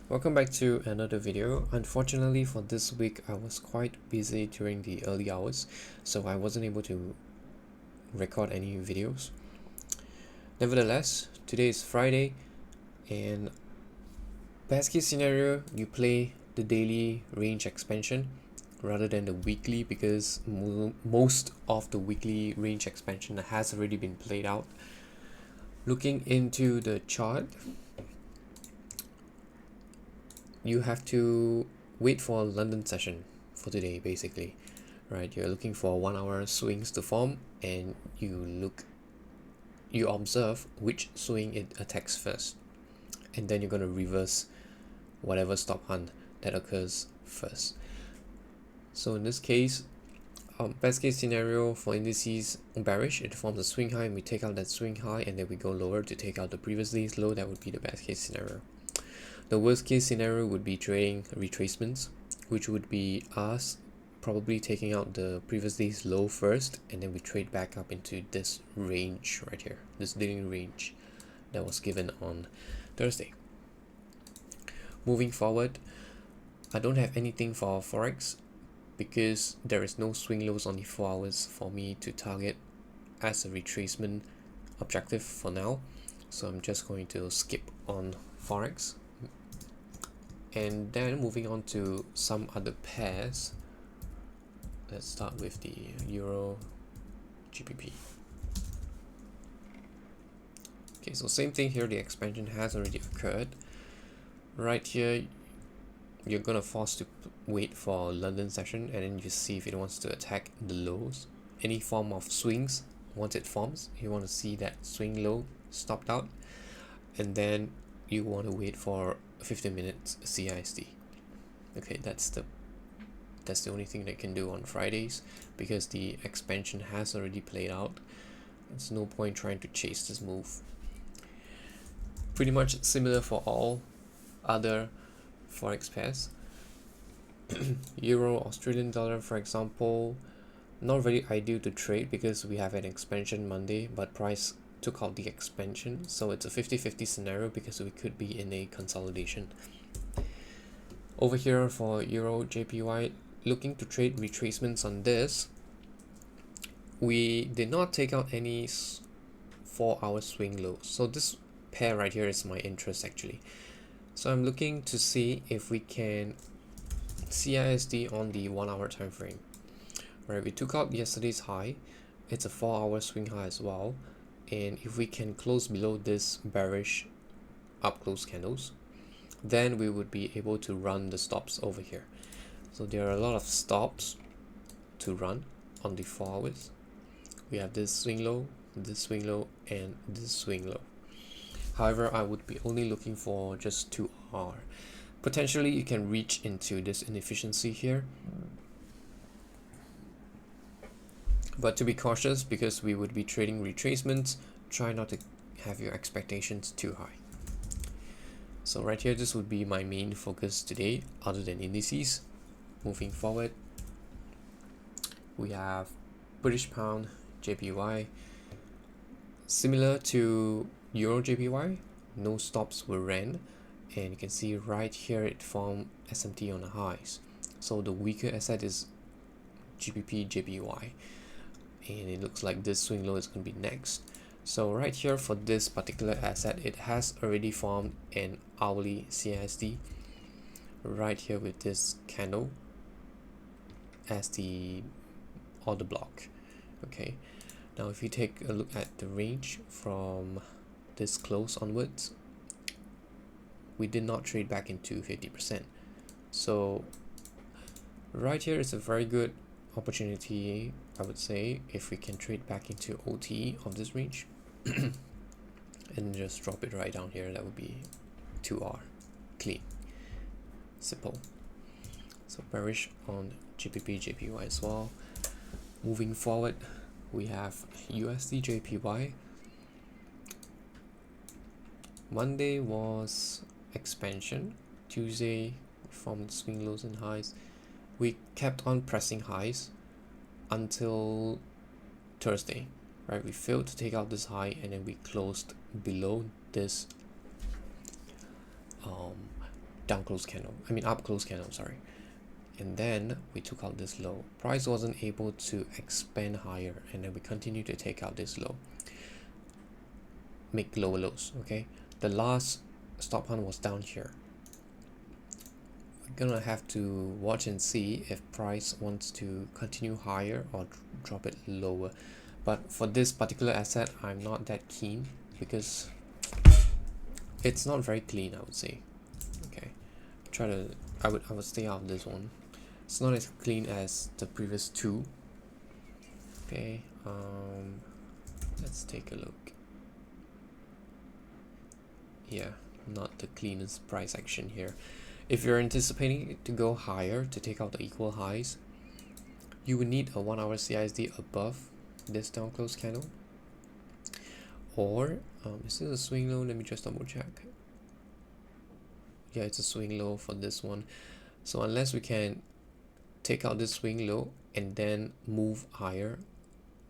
Welcome back to another video. Unfortunately for this week, I was quite busy during the early hours, so I wasn't able to record any videos. Nevertheless, today is Friday, and best case scenario, you play the daily range expansion rather than the weekly, because most of the weekly range expansion has already been played out. Looking into the chart, you have to wait for a London session for today, basically, right? You're looking for 1 hour swings to form, and you observe which swing it attacks first, and then you're going to reverse whatever stop hunt that occurs first. So in this case, best case scenario for indices bearish, it forms a swing high and we take out that swing high, and then we go lower to take out the previous day's low. That would be the best case scenario. The worst case scenario would be trading retracements, which would be us probably taking out the previous day's low first, and then we trade back up into this range right here, this daily range that was given on Thursday. Moving forward, I don't have anything for Forex because there is no swing lows on the 4 hours for me to target as a retracement objective for now. So I'm just going to skip on Forex. And then moving on to some other pairs. Let's start with the Euro GBP. Okay, so same thing here, the expansion has already occurred. Right here, you're gonna force to wait for London session, and then you see if it wants to attack the lows. Any form of swings, once it forms, you want to see that swing low stopped out, and then you want to wait for 15 minutes CISD. Okay, that's the only thing they can do on Fridays because the expansion has already played out. There's no point trying to chase this move. Pretty much similar for all other Forex pairs. Euro, Australian dollar, for example, not very ideal to trade because we have an expansion Monday, but price took out the expansion, so it's a 50-50 scenario because we could be in a consolidation. Over here for Euro JPY, looking to trade retracements on this. We did not take out any 4 hour swing lows, so this pair right here is my interest actually. So I'm looking to see if we can CISD on the 1 hour time frame. Right, we took out yesterday's high. It's a 4 hour swing high as well, and if we can close below this bearish up close candles, then we would be able to run the stops over here. So there are a lot of stops to run on the 4 hours. We have this swing low, and this swing low. However, I would be only looking for just 2 hour. Potentially you can reach into this inefficiency here, but to be cautious, because we would be trading retracements, try not to have your expectations too high. So right here, this would be my main focus today other than indices. Moving forward, we have British Pound JPY. Similar to Euro JPY, no stops were ran, and you can see right here it formed SMT on the highs. So the weaker asset is GBP JPY, and it looks like this swing low is going to be next. So right here for this particular asset, it has already formed an hourly CISD right here with this candle as the order block. Okay, now if you take a look at the range from this close onwards, we did not trade back into 50%. So right here is a very good opportunity, I would say, if we can trade back into OT of this range and just drop it right down here. That would be 2R, clean, simple. So bearish on GBP JPY as well. Moving forward, we have USD JPY. Monday was expansion. Tuesday we formed swing lows and highs. We kept on pressing highs until Thursday, right? We failed to take out this high, and then we closed below this down close candle, up close candle, sorry. And then we took out this low. Price wasn't able to expand higher, and then we continue to take out this low, make lower lows. Okay, the last stop hunt was down here. We're gonna have to watch and see if price wants to continue higher or drop it lower. But for this particular asset, I'm not that keen because it's not very clean, I would say. Okay, I would stay out of this one. It's not as clean as the previous two. Okay, let's take a look. Yeah, not the cleanest price action here. If you're anticipating it to go higher to take out the equal highs, you would need a 1 hour CISD above this down close candle. Or is this a swing low? Let me just double check. Yeah, it's a swing low for this one. So unless we can take out this swing low and then move higher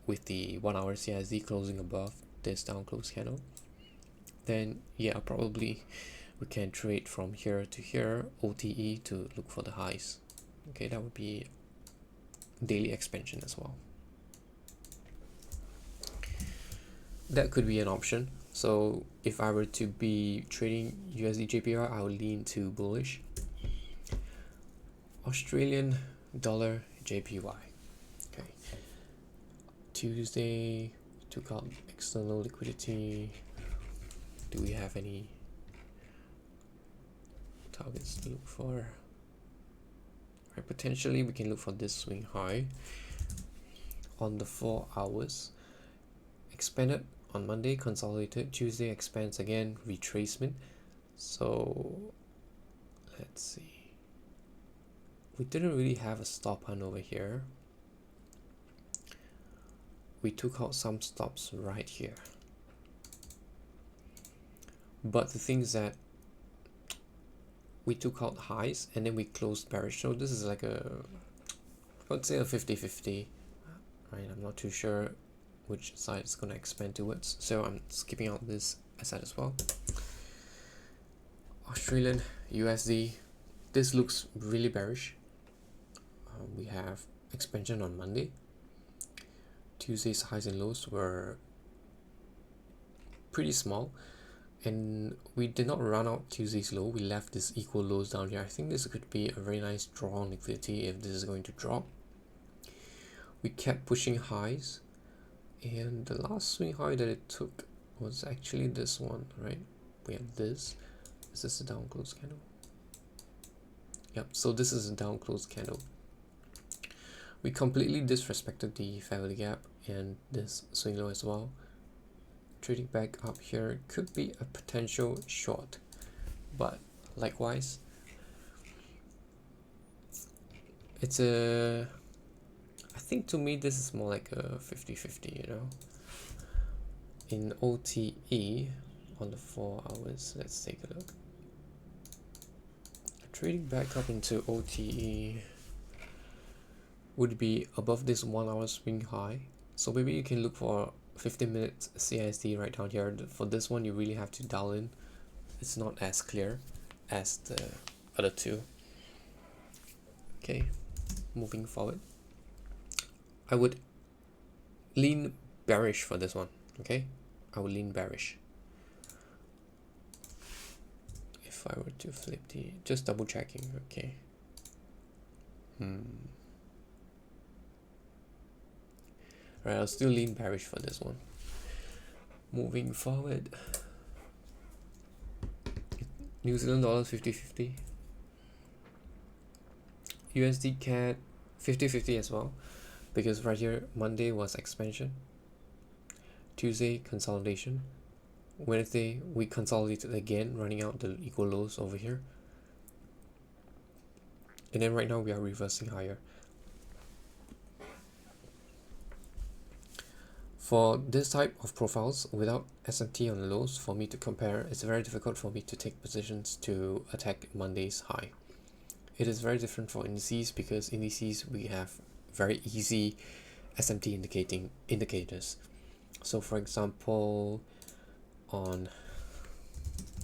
with the 1 hour CISD closing above this down close candle, then yeah, probably we can trade from here to here, OTE, to look for the highs. Okay, that would be daily expansion as well. That could be an option. So if I were to be trading USD JPY, I would lean to bullish. Australian dollar JPY. Okay, Tuesday took out external liquidity. Do we have any targets to look for? Right, potentially we can look for this swing high on the 4 hours. Expanded on Monday, consolidated. Tuesday expands again, retracement. So let's see. We didn't really have a stop hunt over here. We took out some stops right here. But the thing is that we took out highs and then we closed bearish. So this is like I would say a 50-50, right? I'm not too sure which side it's going to expand towards. So I'm skipping out this asset as well. Australian USD. This looks really bearish. We have expansion on Monday. Tuesday's highs and lows were pretty small, and we did not run out Tuesday's low. We left this equal lows down here. I think this could be a very nice draw on liquidity if this is going to drop. We kept pushing highs, and the last swing high that it took was actually this one, right? We have this. Is this a down close candle? Yep, so this is a down close candle. We completely disrespected the fair value gap and this swing low as well. Trading back up here could be a potential short, but likewise, it's I think to me this is more like a 50-50, you know. In OTE on the 4 hours, let's take a look. Trading back up into OTE would be above this 1 hour swing high. So maybe you can look for 15 minutes CISD right down here. For this one, you really have to dial in. It's not as clear as the other two. Okay, moving forward. I would lean bearish for this one. Okay, I would lean bearish. If I were to flip just double checking. Okay. Right, I'll still lean bearish for this one. Moving forward, New Zealand dollar 50-50, USD CAD 50-50 as well, because right here Monday was expansion, Tuesday consolidation, Wednesday we consolidated again, running out the equal lows over here, and then right now we are reversing higher. For this type of profiles without SMT on lows, for me to compare, it's very difficult for me to take positions to attack Monday's high. It is very different for indices, because indices we have very easy SMT indicators. So for example, on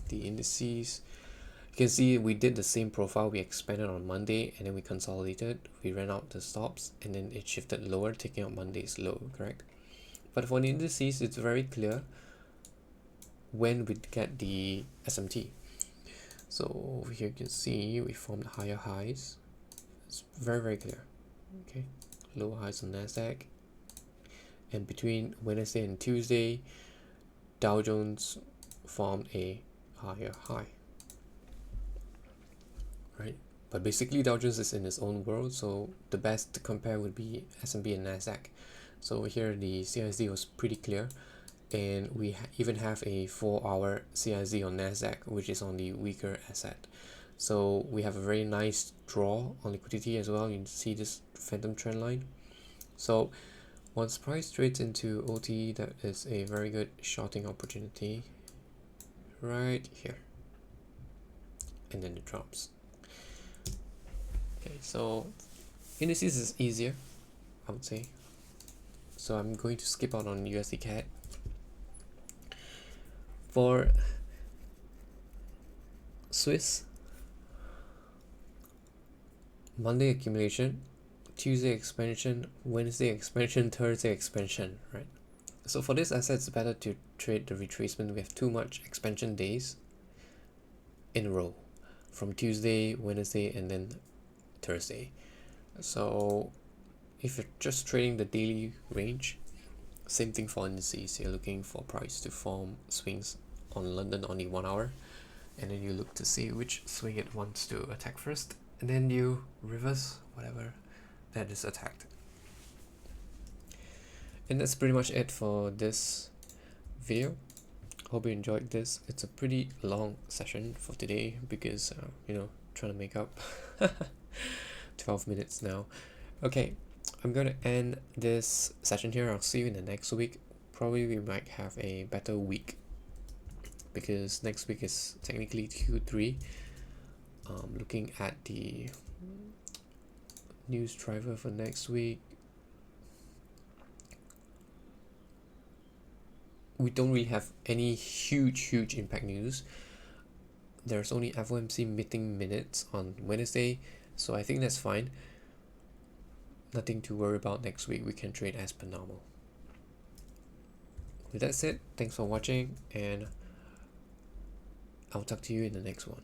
the indices, You can see we did the same profile. We expanded on Monday and then we consolidated. We ran out the stops and then it shifted lower, taking out Monday's low, correct? But for the indices, it's very clear when we get the SMT. So over here you can see we formed higher highs. It's very, very clear. Okay, lower highs on NASDAQ. And between Wednesday and Tuesday, Dow Jones formed a higher high. Right? But basically Dow Jones is in its own world, so the best to compare would be S&P and NASDAQ. So over here the CISD was pretty clear, and we even have a 4-hour CISD on NASDAQ, which is on the weaker asset. So we have a very nice draw on liquidity as well. You can see this phantom trend line. So once price trades into OT, that is a very good shorting opportunity right here, and then it drops. Okay, so indices is easier, I would say. So I'm going to skip out on USD CAD. For Swiss, Monday accumulation, Tuesday expansion, Wednesday expansion, Thursday expansion, right? So for this asset, it's better to trade the retracement. We have too much expansion days in a row from Tuesday, Wednesday, and then Thursday. So if you're just trading the daily range, same thing for indices. You're looking for price to form swings on London on the 1 hour, and then you look to see which swing it wants to attack first, and then you reverse whatever that is attacked. And that's pretty much it for this video. Hope you enjoyed this. It's a pretty long session for today because trying to make up 12 minutes now. Okay, I'm gonna end this session here. I'll see you in the next week. Probably we might have a better week because next week is technically Q3. Looking at the news driver for next week, we don't really have any huge impact news. There's only FOMC meeting minutes on Wednesday, so I think that's fine. Nothing to worry about next week. We can trade as per normal. With that said, thanks for watching, and I'll talk to you in the next one.